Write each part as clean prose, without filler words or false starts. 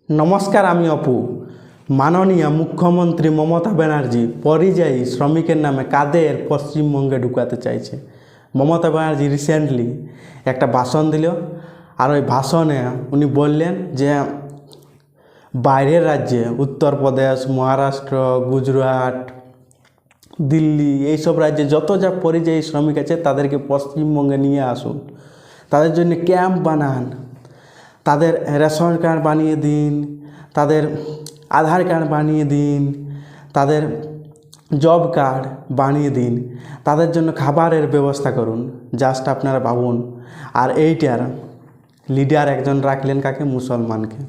নমস্কার, আমি অপু। মাননীয় মুখ্যমন্ত্রী মমতা ব্যানার্জি পরিযায়ী শ্রমিকের নামে কাদের পশ্চিমবঙ্গে ঢুকাতে চাইছে। মমতা ব্যানার্জি রিসেন্টলি একটা ভাষণ দিল, আর ওই ভাষণে উনি বললেন যে বাইরের রাজ্যে উত্তরপ্রদেশ, মহারাষ্ট্র, গুজরাট, দিল্লি এইসব রাজ্যে যত যা পরিযায়ী শ্রমিক আছে তাদেরকে পশ্চিমবঙ্গে নিয়ে আসুন, তাদের জন্য ক্যাম্প বানান, তাদের রেশন কার্ড বানিয়ে দিন, তাদের আধার কার্ড বানিয়ে দিন, তাদের জব কার্ড বানিয়ে দিন, তাদের জন্য খাবারের ব্যবস্থা করুন। জাস্ট আপনারা ভাবুন। আর এইটার লিডার একজন রাখলেন কাকে? মুসলমানকে।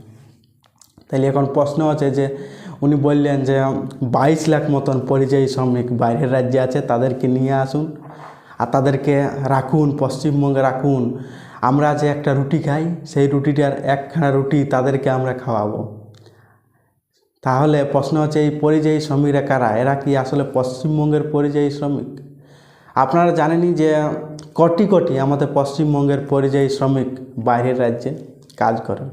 তাইলে এখন প্রশ্ন আছে যে উনি বললেন যে 22 লাখ মতন পরিযায়ী শ্রমিক বাইরের রাজ্যে আছে, তাদেরকে নিয়ে আসুন আর তাদেরকে রাখুন, পশ্চিমবঙ্গে রাখুন। আমরা যে একটা রুটি খাই, সেই রুটিটার একখানা রুটি তাদেরকে আমরা খাওয়াবো। তাহলে প্রশ্ন হচ্ছে, এই পরিযায়ী শ্রমিকরা কারা? এরা কি আসলে পশ্চিমবঙ্গের পরিযায়ী শ্রমিক? আপনারা জানেনই যে কোটি কোটি আমাদের পশ্চিমবঙ্গের পরিযায়ী শ্রমিক বাইরের রাজ্যে কাজ করে।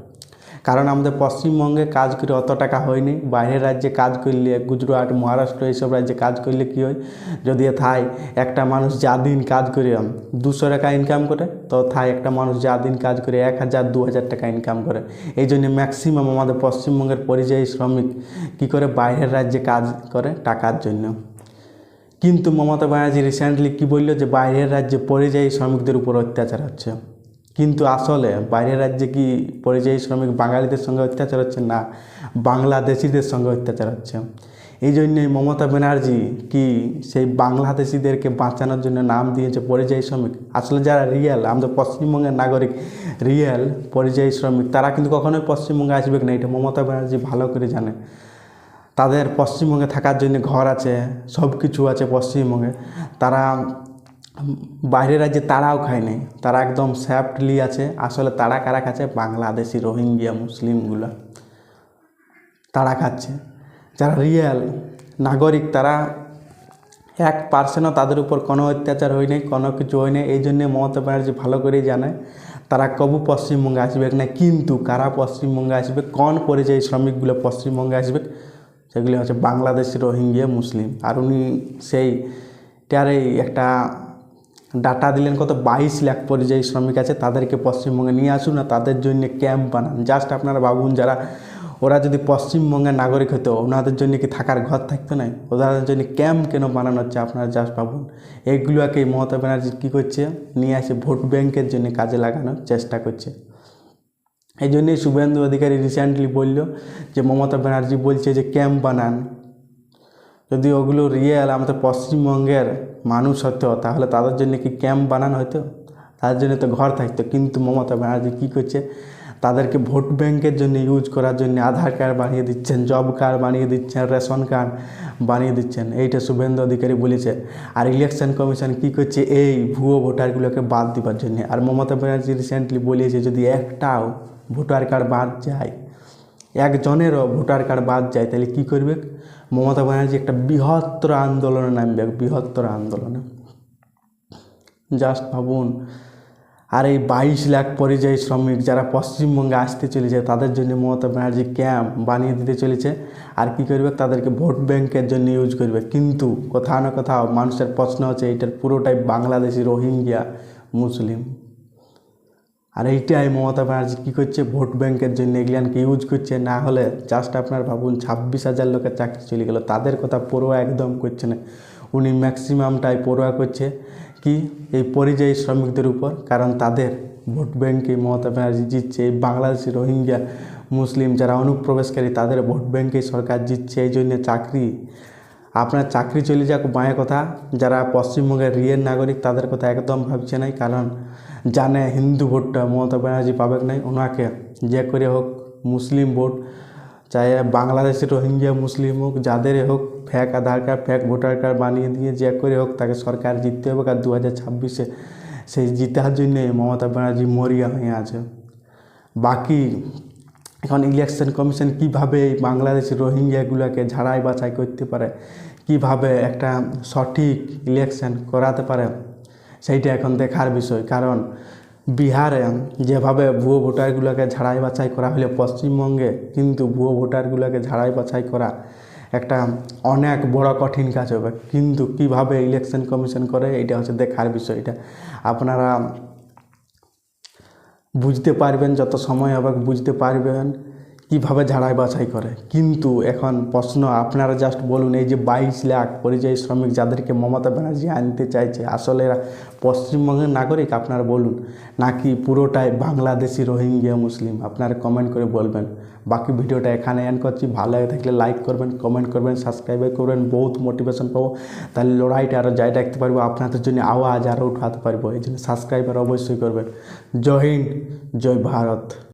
কারণ আমাদের পশ্চিমবঙ্গে কাজ করে অত টাকা হয়নি। বাইরের রাজ্যে কাজ করলে, গুজরাট, মহারাষ্ট্র এইসব রাজ্যে কাজ করলে কী হয়, যদি থাই একটা মানুষ যা দিন কাজ করে 200 টাকা ইনকাম করে, তো থাই একটা মানুষ যা দিন কাজ করে 1000 2000 টাকা ইনকাম করে। এই জন্য ম্যাক্সিমাম আমাদের পশ্চিমবঙ্গের পরিযায়ী শ্রমিক কী করে, বাইরের রাজ্যে কাজ করে টাকার জন্য। কিন্তু মমতা ব্যানার্জি রিসেন্টলি কী বলল, যে বাইরের রাজ্যে পরিযায়ী শ্রমিকদের উপর অত্যাচার হচ্ছে। কিন্তু আসলে বাইরের রাজ্যে কি পরিযায়ী শ্রমিক বাঙালিদের সঙ্গে অত্যাচার হচ্ছে? না, বাংলাদেশিদের সঙ্গে অত্যাচার হচ্ছে। এই জন্যই মমতা ব্যানার্জি কি সেই বাংলাদেশিদেরকে বাঁচানোর জন্য নাম দিয়েছে পরিযায়ী শ্রমিক। আসলে যারা রিয়েল আমাদের পশ্চিমবঙ্গের নাগরিক, রিয়েল পরিযায়ী শ্রমিক, তারা কিন্তু কখনোই পশ্চিমবঙ্গে আসবে না, এটা মমতা ব্যানার্জি ভালো করে জানে। তাদের পশ্চিমবঙ্গে থাকার জন্য ঘর আছে, সব কিছু আছে পশ্চিমবঙ্গে। তারা বাইরের রাজ্যে তারাও খায় নাই, তারা একদম সেফলি আছে। আসলে তারা কারা খাচ্ছে? বাংলাদেশি, রোহিঙ্গিয়া, মুসলিমগুলো তারা খাচ্ছে। যারা রিয়েল নাগরিক, তারা 1% তাদের উপর কোনো অত্যাচার হয় নাই, কোনো কিছু হয় নাই। এই জন্যে মমতা ব্যানার্জি ভালো করেই জানে তারা কবু পশ্চিমবঙ্গে আসবে না। কিন্তু কারা পশ্চিমবঙ্গে আসবে, কোন পরিযায়ী শ্রমিকগুলো পশ্চিমবঙ্গে আসবে, সেগুলি হচ্ছে বাংলাদেশি, রোহিঙ্গিয়া, মুসলিম। আর উনি সেইটারই একটা ডাটা দিলেন, কত 22 লাখ পরিযায়ী শ্রমিক আছে, তাদেরকে পশ্চিমবঙ্গে নিয়ে আসুন না, তাদের জন্য ক্যাম্প বানান। জাস্ট আপনারা ভাবুন, ওরা যদি পশ্চিমবঙ্গের নাগরিক হতো, ওনাদের জন্য কি থাকার ঘর থাকতো না? ওদের জন্য ক্যাম্প কেন বানানো হচ্ছে? আপনারা জাস্ট ভাবুন। এইগুলোকে মমতা ব্যানার্জি কী করছে, নিয়ে আসে ভোট ব্যাংকের জন্য কাজে লাগানোর চেষ্টা করছে। এই জন্যই শুভেন্দু অধিকারী রিসেন্টলি বলল যে মমতা ব্যানার্জি বলছে যে ক্যাম্প বানান। যদি ওগুলো রিয়েল আমাদের পশ্চিমবঙ্গের মানুষ হতো, তাহলে তাদের জন্য কি ক্যাম্প বানানো হতো? তাদের জন্য তো ঘর থাকতো। কিন্তু মমতা ব্যানার্জি কী করছে, তাদেরকে ভোট ব্যাংকের জন্য ইউজ করার জন্য আধার কার্ড বানিয়ে দিচ্ছেন, জব কার্ড বানিয়ে দিচ্ছেন, রেশন কার্ড বানিয়ে দিচ্ছেন। এইটা শুভেন্দু অধিকারী বলেছে। আর ইলেকশন কমিশন কী করছে, এই ভুয়ো ভোটারগুলোকে বাদ দেওয়ার জন্য। আর মমতা ব্যানার্জি রিসেন্টলি বলেছে, যদি একটাও ভোটার কার্ড বাদ যায়, একজনেরও ভোটার কার্ড বাদ যায়, তাহলে কী করবে? মমতা ব্যানার্জি একটা বৃহত্তর আন্দোলনে নামবে, বৃহত্তর আন্দোলনে। জাস্ট ভাবুন। আর এই 22 লাখ পরিযায়ী শ্রমিক যারা পশ্চিমবঙ্গে আসতে চলেছে, তাদের জন্য মমতা ব্যানার্জি ক্যাম্প বানিয়ে দিতে চলেছে। আর কী করবে? তাদেরকে ভোট ব্যাংকের জন্য ইউজ করবে। কিন্তু কোথাও না কোথাও মানুষের প্রশ্ন হচ্ছে, এইটার পুরোটাই বাংলাদেশি, রোহিঙ্গিয়া, মুসলিম। আর এইটাই মমতা ব্যানার্জি কী করছে, ভোট ব্যাংকের জন্য এগুলানকে ইউজ করছে। না হলে জাস্ট আপনার ভাবুন, 26,000 লোকের চাকরি চলে গেল, তাদের কথা পরোয়া একদম করছে না। উনি ম্যাক্সিমামটাই পরোয়া করছে কি, এই পরিযায়ী শ্রমিকদের উপর। কারণ তাদের ভোট ব্যাংকে মমতা ব্যানার্জি জিতছে। এই বাংলাদেশি, রোহিঙ্গা, মুসলিম যারা অনুপ্রবেশকারী, তাদের ভোট ব্যাংকে সরকার জিতছে। এই জন্য আপনার চাকরি চলে যাক বাঁয়ে কথা, যারা পশ্চিমবঙ্গের রিয়েল নাগরিক, তাদের কথা একদম ভাবছে নাই। কারণ জানে হিন্দু ভোটটা মমতা ব্যানার্জি পাবে নাই। ওনাকে যে করে হোক মুসলিম ভোট, চাहे বাংলাদেশি, রোহিঙ্গা, মুসলিম হোক, যাদের হোক, ফেক আধার কার্ড, ফেক ভোটার কার্ড বানিয়ে দিয়ে যে করে হোক তাকে সরকার জিততে হবে। আর 2026-এ সেই জিতার জন্যে মমতা ব্যানার্জি মরিয়া হয়ে আছে। বাকি এখন ইলেকশন কমিশন কীভাবে এই বাংলাদেশি, রোহিঙ্গাগুলোকে ঝাড়াই বাছাই করতে পারে, কিভাবে একটা সঠিক ইলেকশন করাতে পারে, সেইটা এখন দেখার বিষয়। কারণ বিহারে যেভাবে ভুয়ো ভোটারগুলোকে ঝাড়াই বাছাই করা হলে পশ্চিমবঙ্গে কিন্তু ভুয়ো ভোটারগুলোকে ঝাড়াই বাছাই করা একটা অনেক বড় কঠিন কাজ হবে। কিন্তু কিভাবে ইলেকশন কমিশন করে এটা হচ্ছে দেখার বিষয়টা। আপনারা বুঝতে পারবেন, যত সময় হবে বুঝতে পারবেন কীভাবে ঝাড়াই বাছাই করে। কিন্তু এখন প্রশ্ন, আপনারা জাস্ট বলুন, এই যে 22 লাখ পরিযায়ী শ্রমিক যাদেরকে মমতা ব্যানার্জি আনতে চাইছে, আসলে এরা পশ্চিমবঙ্গের নাগরিক? আপনারা বলুন, নাকি পুরোটাই বাংলাদেশি রোহিঙ্গিয়া মুসলিম? আপনারা কমেন্ট করে বলবেন। বাকি ভিডিওটা এখানে এন্ড করছি। ভালো লাগে থাকলে লাইক করবেন, কমেন্ট করবেন, সাবস্ক্রাইব করবেন, বহুত মোটিভেশন পাবো। তাহলে লড়াইটা আরও যাই রাখতে পারবো, আপনাদের জন্য আওয়াজ আরও উঠাতে পারবো। এই জন্য সাবস্ক্রাইবার অবশ্যই করবেন। জয় হিন্দ, জয় ভারত।